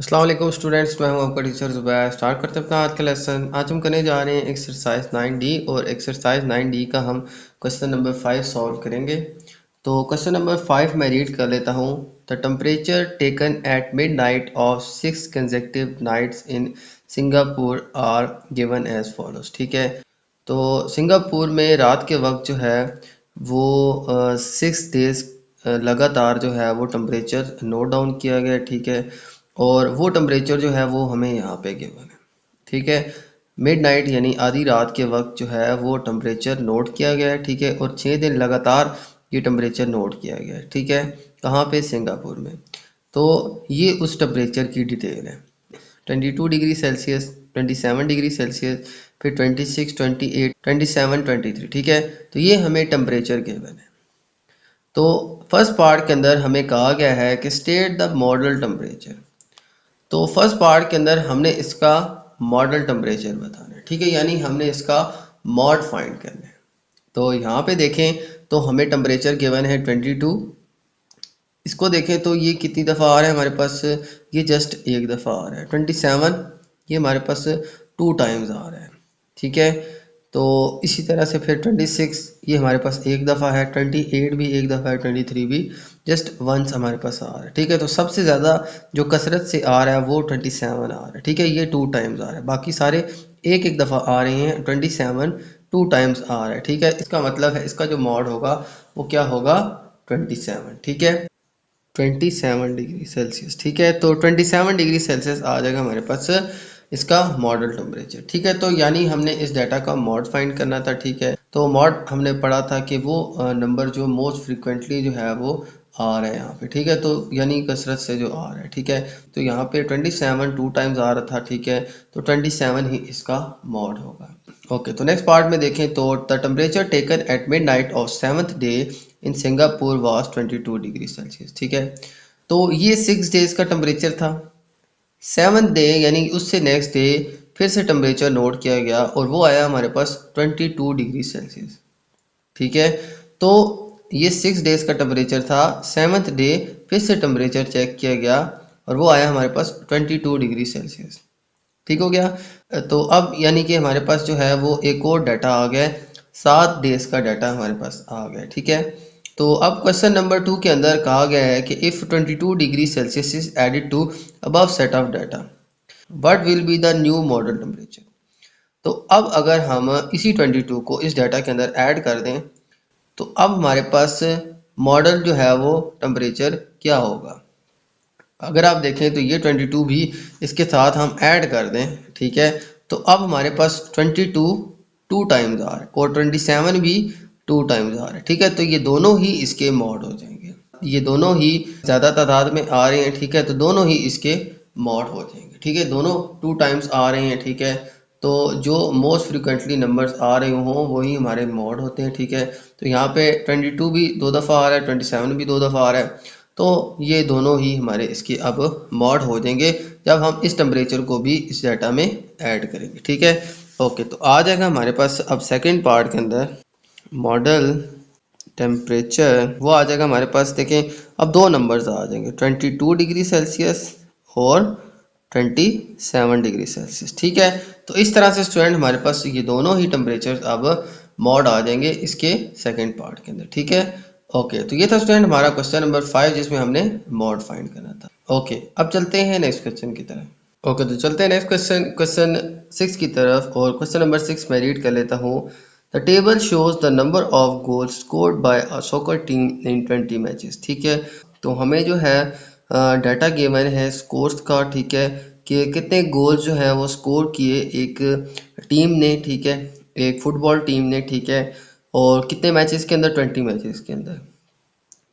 अस्सलाम वालेकुम स्टूडेंट्स, मैं हूं आपका टीचर ज़ुबैर। स्टार्ट करते हैं अपना आज का लेसन। आज हम करने जा रहे हैं एक्सरसाइज 9D और एक्सरसाइज 9D का हम क्वेश्चन नंबर 5 सॉल्व करेंगे। तो क्वेश्चन नंबर 5 मैं रीड कर लेता हूं। The temperature taken at midnight of 6 consecutive nights in Singapore are given as follows. ठीक है, तो सिंगापुर में रात के वक्त जो है वो 6 डेज लगातार जो है वो टेम्परेचर नोट डाउन किया गया। ठीक है, और वो टेम्परेचर जो है वो हमें यहाँ पे गिवन है। ठीक है, मिडनाइट यानी आधी रात के वक्त जो है वो टेम्परेचर नोट किया गया है। ठीक है, और 6 दिन लगातार ये टेम्परेचर नोट किया गया है। ठीक है, कहाँ पे? सिंगापुर में। तो ये उस टेम्परेचर की डिटेल है। 22 डिग्री सेल्सियस, 27 डिग्री सेल्सियस, फिर 26, 28, 27, 23। ठीक है, तो ये हमें टेम्परेचर गिवन है। तो फर्स्ट पार्ट के अंदर हमें कहा गया है कि स्टेट द मॉडल टेम्परेचर। तो फर्स्ट पार्ट के अंदर हमने इसका मॉडल टेम्परेचर बताना है। ठीक है, यानी हमने इसका मॉड फाइंड करना है। तो यहाँ पे देखें तो हमें टेम्परेचर गिवन है 22। इसको देखें तो ये कितनी दफ़ा आ रहा है हमारे पास? ये जस्ट एक दफ़ा आ रहा है। 27 ये हमारे पास 2 टाइम्स आ रहा है। ठीक है, तो इसी तरह से फिर 26 ये हमारे पास एक दफ़ा है, 28 भी एक दफ़ा है, 23 भी जस्ट वंस हमारे पास आ रहा है। ठीक है, तो सबसे ज़्यादा जो कसरत से आ रहा है वो 27 आ रहा है। ठीक है, ये 2 टाइम्स आ रहा है, बाकी सारे एक एक दफ़ा आ रहे हैं। 27 2 टाइम्स आ रहा है। ठीक है, इसका मतलब है इसका जो मॉड होगा वो क्या होगा? 27। ठीक है, 27 डिग्री सेल्सियस। ठीक है, तो 27 डिग्री सेल्सियस आ जाएगा हमारे पास इसका मॉडल टेम्परेचर। ठीक है, तो यानी हमने इस डाटा का मॉड फाइंड करना था। ठीक है, तो मॉड हमने पढ़ा था कि वो नंबर जो मोस्ट फ्रिक्वेंटली जो है वो आ रहा है यहाँ पे। ठीक है, तो यानी कसरत से जो आ रहा है। ठीक है, तो यहाँ पे 27 2 टाइम्स आ रहा था। ठीक है, तो 27 ही इसका मॉड होगा। ओके, तो नेक्स्ट पार्ट में देखें तो the temperature taken at midnight of 7th day in Singapore was 22 degree Celsius. ठीक है, तो ये 6 डेज का टेम्परेचर था। 7th डे यानी उससे नेक्स्ट डे फिर से टेम्परेचर नोट किया गया और वो आया हमारे पास 22 डिग्री सेल्सियस। ठीक है, तो ये 6 डेज का टेम्परेचर था। 7th डे फिर से टेम्परेचर चेक किया गया और वो आया हमारे पास 22 डिग्री सेल्सियस। ठीक हो गया। तो अब यानी कि हमारे पास जो है वो एक और डाटा आ गया, 7 डेज का डाटा हमारे पास आ गया। ठीक है, तो अब क्वेश्चन नंबर 2 के अंदर कहा गया है कि if 22 degree Celsius is added to above set of data what will be the new modal temperature. तो अब अगर हम इसी 22 को इस डाटा के अंदर ऐड कर दें तो अब हमारे पास मॉडल जो है वो टेम्परेचर क्या होगा। अगर आप देखें तो ये 22 भी इसके साथ हम ऐड कर दें। ठीक है, तो अब हमारे पास 22 2 टाइम्स आ रहा है और 27 भी 2 टाइम्स आ रहा है। ठीक है, तो ये दोनों ही इसके मॉड हो जाएंगे। ये दोनों ही ज़्यादा तादाद में आ रहे हैं। ठीक है, तो दोनों ही इसके मॉड हो जाएंगे। ठीक है, दोनों 2 टाइम्स आ रहे हैं। ठीक है, तो जो मोस्ट फ्रिक्वेंटली नंबर्स आ रहे हों वही हमारे मॉड होते हैं। ठीक है, तो यहाँ पे 22 भी 2 दफ़ा आ रहा है, 27 भी 2 दफ़ा आ रहा है, तो ये दोनों ही हमारे इसके अब मॉड हो जाएंगे जब हम इस टेम्परेचर को भी इस डाटा में ऐड करेंगे। ठीक है, ओके, तो आ जाएगा हमारे पास अब सेकंड पार्ट के अंदर मॉडल टेम्परेचर। वो आ जाएगा हमारे पास। देखें अब दो नंबर्स आ जाएंगे, 22 डिग्री सेल्सियस और 27 डिग्री सेल्सियस। ठीक है, तो इस तरह से स्टूडेंट हमारे पास ये दोनों ही टेम्परेचर अब मॉड आ जाएंगे इसके सेकंड पार्ट के अंदर। ठीक है, ओके, तो ये था स्टूडेंट हमारा क्वेश्चन नंबर 5 जिसमें हमने मॉड फाइंड करना था। ओके, अब चलते हैं नेक्स्ट क्वेश्चन की तरफ। ओके, तो चलते हैं नेक्स्ट क्वेश्चन क्वेश्चन 6 की तरफ और क्वेश्चन नंबर 6 मैं रीड कर लेता हूँ। The table shows the number of goals scored by a soccer team in 20 matches. ठीक है, तो हमें जो है डाटा गिवन है स्कोर्स का। ठीक है, कि कितने गोल्स जो है वो स्कोर किए एक टीम ने। ठीक है, एक फुटबॉल टीम ने। ठीक है, और कितने मैचेस के अंदर? 20 मैचेस के अंदर।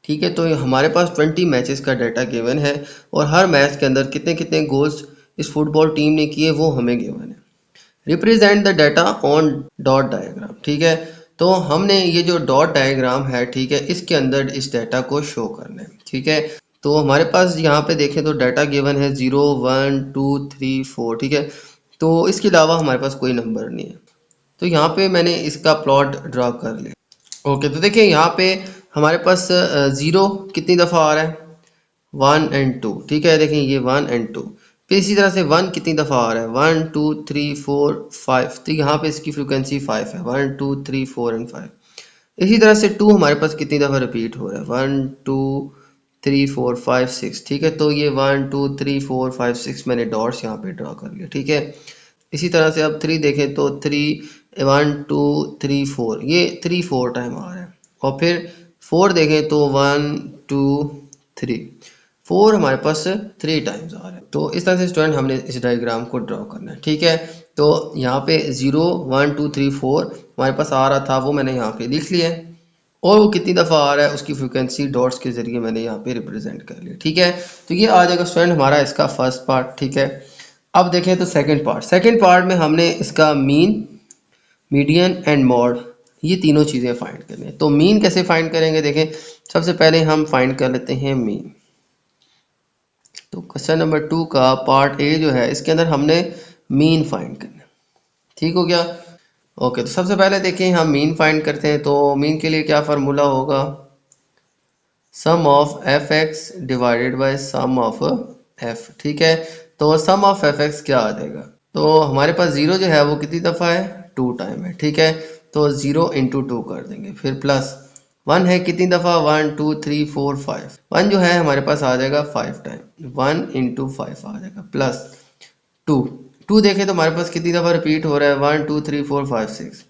ठीक है, तो हमारे पास 20 मैचेस का डाटा गिवन है और हर मैच के अंदर कितने कितने गोल्स इस फुटबॉल टीम ने किए वो हमें गिवन है। Represent the data on dot diagram. ठीक है, तो हमने ये जो डॉट डायग्राम है, ठीक है, इसके अंदर इस डाटा को शो करना है। ठीक है, तो हमारे पास यहाँ पे देखें तो डाटा गिवन है 0 1 2 3 4। ठीक है, तो इसके अलावा हमारे पास कोई नंबर नहीं है। तो यहाँ पे मैंने इसका प्लॉट ड्रा कर लिया। ओके, तो देखिए यहाँ पे हमारे पास 0 कितनी दफ़ा आ रहा है? 1 एंड 2। ठीक है, देखें ये 1 एंड 2। फिर इसी तरह से 1 कितनी दफ़ा आ रहा है, 1 2 3 4 5, तो यहाँ पे इसकी फ्रिक्वेंसी 5 है, 1 2 3 4 एंड 5। इसी तरह से 2 हमारे पास कितनी दफ़ा रिपीट हो रहा है, 1 2 3 4 5 6, ठीक है। तो ये 1 2 3 4 5 6 मैंने डॉट्स यहाँ पे ड्रा कर लिया, ठीक है। इसी तरह से अब 3 देखें तो 3 1 2 3 4, ये 3 4 टाइम आ रहा है। और फिर 4 देखें तो 1 2 3, 4 हमारे पास 3 टाइम्स आ रहा है। तो इस तरह से स्टूडेंट हमने इस डायग्राम को ड्रॉ करना है, ठीक है। तो यहाँ पे 0 1 2 3 4 हमारे पास आ रहा था, वो मैंने यहाँ पे लिख लिया है। और वो कितनी दफ़ा आ रहा है उसकी फ्रिक्वेंसी डॉट्स के ज़रिए मैंने यहाँ पे रिप्रेजेंट कर लिया, ठीक है। तो ये आ जाएगा स्टूडेंट हमारा इसका फर्स्ट पार्ट, ठीक है। अब देखें तो सेकंड पार्ट में हमने इसका मीन, मीडियन एंड मॉड, ये तीनों चीज़ें फाइंड करनी है। तो मीन कैसे फाइंड करेंगे, देखें सबसे पहले हम फाइंड कर लेते हैं मीन। तो क्वेश्चन नंबर 2 का पार्ट ए जो है, इसके अंदर हमने मीन फाइंड करना है, ठीक हो गया। ओके, तो सबसे पहले देखें हम मीन फाइंड करते हैं। तो मीन के लिए क्या फार्मूला होगा, sum of F X divided by sum of F, ठीक है। तो सम ऑफ एफ एक्स क्या आ जाएगा, तो हमारे पास 0 जो है वो कितनी दफ़ा है, 2 टाइम है, ठीक है। तो 0 इंटू 2 कर देंगे, फिर प्लस 1 है कितनी दफ़ा, 1 2 3 4 5, 1 जो है हमारे पास आ जाएगा 5 टाइम, 1 इंटू 5 आ जाएगा, प्लस 2 2 देखें तो हमारे पास कितनी दफ़ा रिपीट हो रहा है, 1 2 3 4 5 6,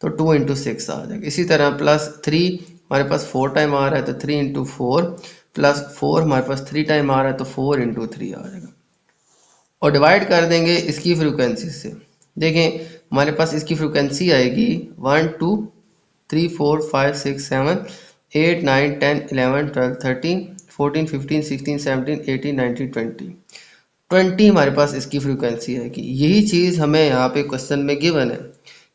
तो 2 इंटू 6 आ जाएगा। इसी तरह प्लस 3 हमारे पास 4 टाइम आ रहा है, तो 3 इंटू 4, प्लस 4 हमारे पास 3 टाइम आ रहा है, तो 4 इंटू 3 आ जाएगा। और डिवाइड कर देंगे इसकी फ्रिक्वेंसी से, देखें हमारे पास इसकी फ्रिक्वेंसी आएगी 1 2 3 4 5 6 7 8 9 10 11 12 13 14 15 16 17 18 19 20, 20 हमारे पास इसकी फ्रिक्वेंसी है। कि यही चीज़ हमें यहाँ पे क्वेश्चन में गिवन है,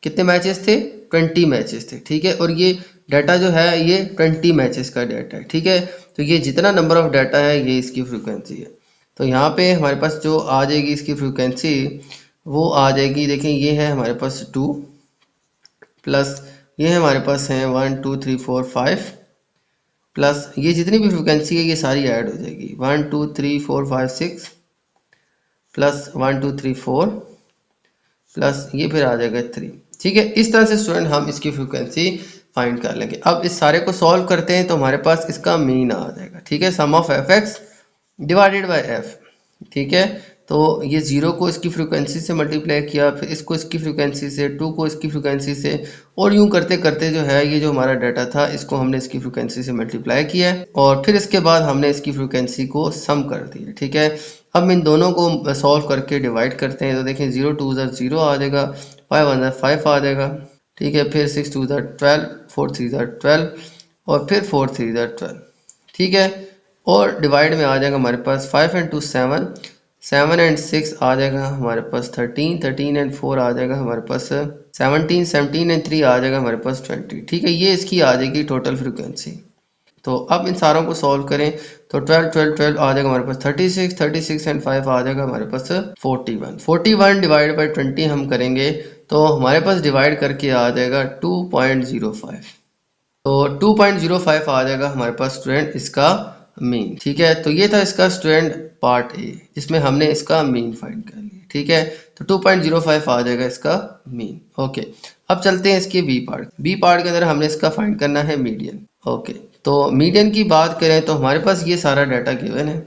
कितने मैचेस थे, 20 मैचेस थे, ठीक है। और ये डाटा जो है ये 20 मैचेस का डाटा है, ठीक है। तो ये जितना नंबर ऑफ डाटा है ये इसकी फ्रिक्वेंसी है। तो यहाँ पे हमारे पास जो आ जाएगी इसकी फ्रिक्वेंसी, वो आ जाएगी, देखें ये है हमारे पास 2, प्लस ये है हमारे पास है 1 2 3 4 5, प्लस ये जितनी भी फ्रिक्वेंसी है ये सारी ऐड हो जाएगी, 1 2 3 4 5 6, प्लस 1 2 3 4, प्लस ये फिर आ जाएगा 3, ठीक है। इस तरह से स्टूडेंट हम इसकी फ्रिक्वेंसी फाइंड कर लेंगे। अब इस सारे को सॉल्व करते हैं तो हमारे पास इसका मीन आ जाएगा, ठीक है, sum of F X divided by F, ठीक है। तो ये 0 को इसकी फ्रिक्वेंसी से मल्टीप्लाई किया, फिर इसको इसकी फ्रिक्वेंसी से, 2 को इसकी फ्रिक्वेंसी से, और यूं करते करते जो है ये जो हमारा डाटा था इसको हमने इसकी फ्रिक्वेंसी से मल्टीप्लाई किया है, और फिर इसके बाद हमने इसकी फ्रिक्वेंसी को सम कर दिया, ठीक है। अब इन दोनों को सॉल्व करके डिवाइड करते हैं, तो देखें 0 2 0 आ जाएगा, 5 1 5 आ जाएगा, ठीक है। फिर 6 2 12, 4 3 12, और फिर 4 3 12, ठीक है। और डिवाइड में आ जाएगा हमारे पास 5 एंड 2 7, 7 एंड 6 आ जाएगा हमारे पास 13, 13 एंड 4 आ जाएगा हमारे पास 17, 17 एंड 3 आ जाएगा हमारे पास 20, ठीक है। ये इसकी आ जाएगी टोटल फ्रिक्वेंसी। तो अब इन सारों को सॉल्व करें तो 12 12 12 आ जाएगा हमारे पास 36, 36 एंड 5 आ जाएगा हमारे पास 41, 41 डिवाइड बाई 20 हम करेंगे तो हमारे पास डिवाइड करके आ जाएगा 2.05, तो 2.05 आ जाएगा हमारे पास स्टूडेंट इसका मीन, ठीक है। तो ये था इसका स्टूडेंट पार्ट ए, जिसमें हमने इसका मीन फाइंड कर लिया, ठीक है। तो 2.05 आ जाएगा इसका मीन। ओके, अब चलते हैं इसके बी पार्ट के अंदर हमने इसका फाइंड करना है मीडियन। ओके, तो मीडियन की बात करें तो हमारे पास ये सारा डाटा गिवन है,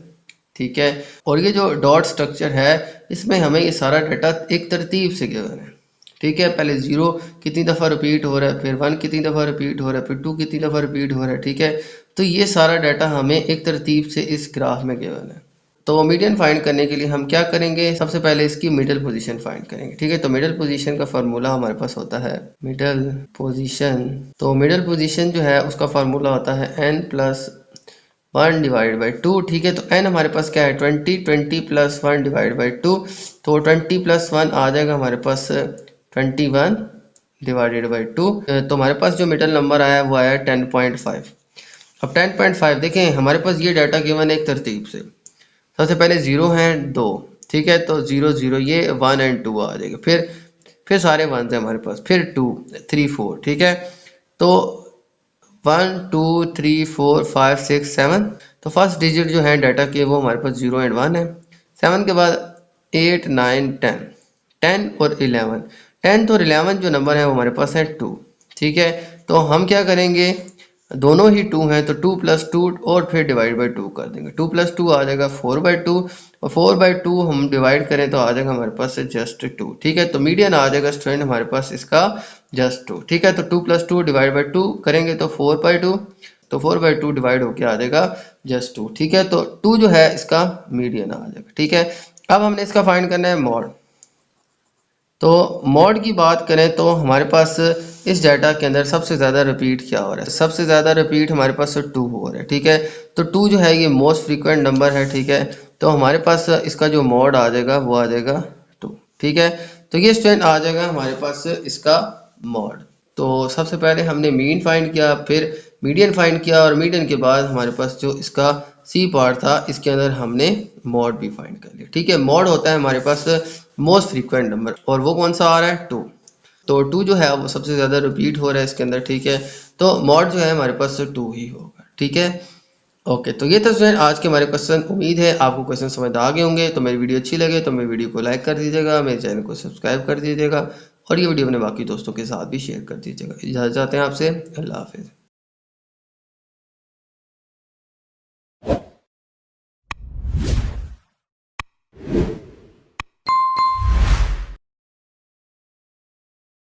ठीक है। और ये जो डॉट स्ट्रक्चर है इसमें हमें ये सारा डाटा एक तरतीब से गिवन है, ठीक है। पहले 0 कितनी दफ़ा रिपीट हो रहा है, फिर 1 कितनी दफ़ा रिपीट हो रहा है, फिर 2 कितनी दफ़ा रिपीट हो रहा है, ठीक है। तो ये सारा डाटा हमें एक तरतीब से इस ग्राफ में गिवन है। तो मीडियन फाइंड करने के लिए हम क्या करेंगे, सबसे पहले इसकी मिडल पोजीशन फाइंड करेंगे, ठीक है। तो मिडल पोजीशन का फार्मूला हमारे पास होता है मिडल पोजीशन। तो मिडल पोजीशन जो है उसका फार्मूला होता है n प्लस 1 डिवाइड बाई 2, ठीक है। तो n हमारे पास क्या है 20, 20 प्लस 1 डिवाइड बाई 2, तो 20 प्लस 1 आ जाएगा हमारे पास 21 डिवाइडेड बाई 2। तो हमारे पास जो मिडल नंबर आया वो आया 10.5। अब 10.5 देखें हमारे पास ये डाटा गिवन है एक तरतीब से, सबसे पहले 0 है 2, ठीक है। तो 0 0 ये 1 एंड 2 आ जाएगा, फिर सारे 1 है हमारे पास, फिर 2 3 4, ठीक है। तो 1 2 3 4 5 6 7, तो फर्स्ट डिजिट जो है डाटा के वो हमारे पास 0 एंड 1 है। 7 के बाद 8 9 10, 10 और 11, 10 और 11 जो नंबर है वो हमारे पास है 2। ठीक है, तो हम क्या करेंगे, दोनों ही 2 हैं तो 2 + 2 और फिर डिवाइड बाई 2 कर देंगे। 2 + 2 आ जाएगा 4/2 और 4/2 हम डिवाइड करें तो आ जाएगा हमारे पास जस्ट 2। ठीक है, तो मीडियन आ जाएगा स्टूडेंट हमारे पास इसका जस्ट 2। ठीक है, तो 2 + 2 डिवाइड बाई 2 करेंगे तो 4/2, तो 4/2 डिवाइड होके आ जाएगा जस्ट 2। ठीक है, तो 2 जो है इसका मीडियन आ जाएगा। ठीक है, अब हमने इसका फाइंड करना है मॉड। तो मॉड की बात करें तो हमारे पास इस डाटा के अंदर सबसे ज़्यादा रिपीट क्या हो रहा है, सबसे ज़्यादा रिपीट हमारे पास 2 हो रहा है। ठीक है, तो 2 जो है ये मोस्ट फ्रीक्वेंट नंबर है। ठीक है, तो हमारे पास इसका जो मॉड आ जाएगा वो आ जाएगा 2। ठीक है, तो ये स्टूडेंट आ जाएगा हमारे पास इसका मॉड। तो सबसे पहले हमने मीन फाइंड किया, फिर मीडियन फाइंड किया और मीडियन के बाद हमारे पास जो इसका सी पार्ट था इसके अंदर हमने मॉड भी फाइंड कर लिया। ठीक है, मॉड होता है हमारे पास मोस्ट फ्रीक्वेंट नंबर और वो कौन सा आ रहा है 2। तो 2 जो है वो सबसे ज़्यादा रिपीट हो रहा है इसके अंदर। ठीक है, तो मॉड जो है हमारे पास 2 ही होगा। ठीक है, ओके, तो ये था स्टूडेंट आज के हमारे क्वेश्चन। उम्मीद है आपको क्वेश्चन समझ आ गए होंगे। तो मेरी वीडियो अच्छी लगे तो मेरी वीडियो को लाइक कर दीजिएगा, मेरे चैनल को सब्सक्राइब कर दीजिएगा और ये वीडियो अपने बाकी दोस्तों के साथ भी शेयर कर दीजिएगा। इजाज़त चाहते हैं आपसे, अल्लाह हाफिज़।